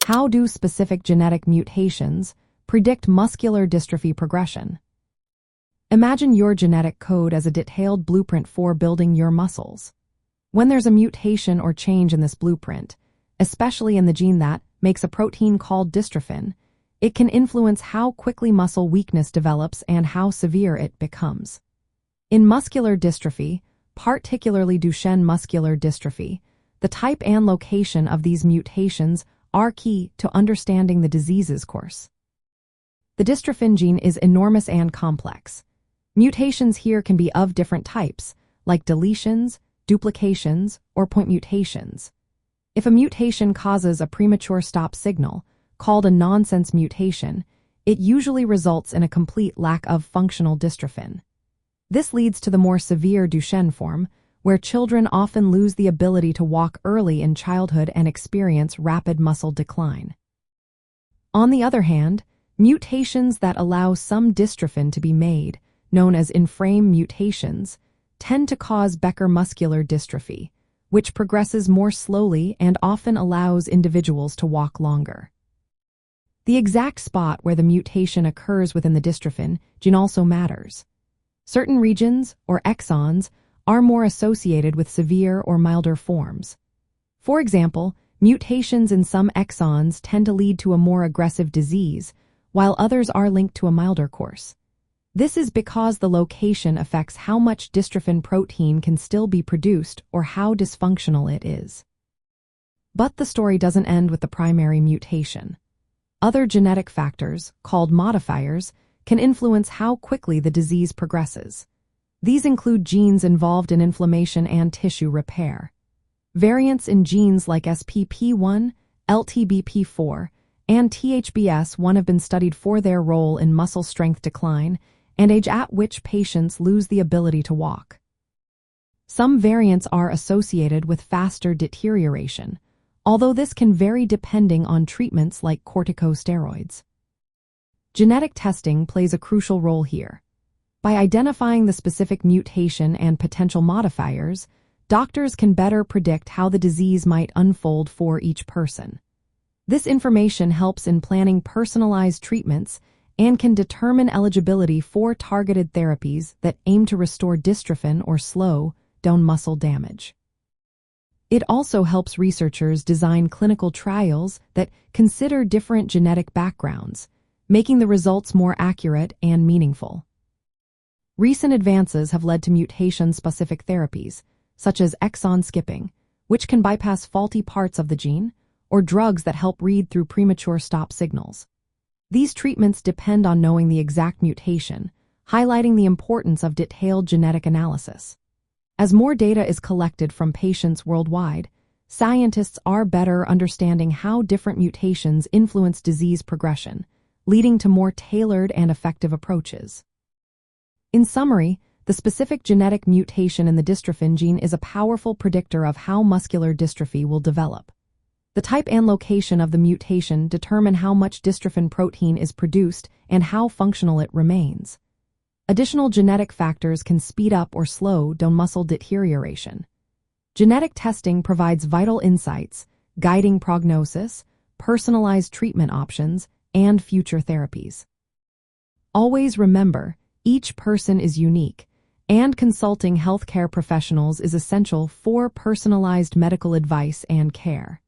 How do specific genetic mutations predict muscular dystrophy progression? Imagine your genetic code as a detailed blueprint for building your muscles. When there's a mutation or change in this blueprint, especially in the gene that makes a protein called dystrophin, it can influence how quickly muscle weakness develops and how severe it becomes. In muscular dystrophy, particularly Duchenne muscular dystrophy, the type and location of these mutations are key to understanding the disease's course. The dystrophin gene is enormous and complex. Mutations here can be of different types, like deletions, duplications, or point mutations. If a mutation causes a premature stop signal, called a nonsense mutation, it usually results in a complete lack of functional dystrophin. This leads to the more severe Duchenne form, where children often lose the ability to walk early in childhood and experience rapid muscle decline. On the other hand, mutations that allow some dystrophin to be made, known as in-frame mutations, tend to cause Becker muscular dystrophy, which progresses more slowly and often allows individuals to walk longer. The exact spot where the mutation occurs within the dystrophin gene also matters. Certain regions, or exons, are more associated with severe or milder forms. For example, mutations in some exons tend to lead to a more aggressive disease, while others are linked to a milder course. This is because the location affects how much dystrophin protein can still be produced or how dysfunctional it is. But the story doesn't end with the primary mutation. Other genetic factors, called modifiers, can influence how quickly the disease progresses. These include genes involved in inflammation and tissue repair. Variants in genes like SPP1, LTBP4, and THBS1 have been studied for their role in muscle strength decline and age at which patients lose the ability to walk. Some variants are associated with faster deterioration, although this can vary depending on treatments like corticosteroids. Genetic testing plays a crucial role here. By identifying the specific mutation and potential modifiers, doctors can better predict how the disease might unfold for each person. This information helps in planning personalized treatments and can determine eligibility for targeted therapies that aim to restore dystrophin or slow down muscle damage. It also helps researchers design clinical trials that consider different genetic backgrounds, making the results more accurate and meaningful. Recent advances have led to mutation-specific therapies, such as exon skipping, which can bypass faulty parts of the gene, or drugs that help read through premature stop signals. These treatments depend on knowing the exact mutation, highlighting the importance of detailed genetic analysis. As more data is collected from patients worldwide, scientists are better understanding how different mutations influence disease progression, leading to more tailored and effective approaches. In summary, the specific genetic mutation in the dystrophin gene is a powerful predictor of how muscular dystrophy will develop. The type and location of the mutation determine how much dystrophin protein is produced and how functional it remains. Additional genetic factors can speed up or slow down muscle deterioration. Genetic testing provides vital insights, guiding prognosis, personalized treatment options, and future therapies. Always remember, each person is unique, and consulting healthcare professionals is essential for personalized medical advice and care.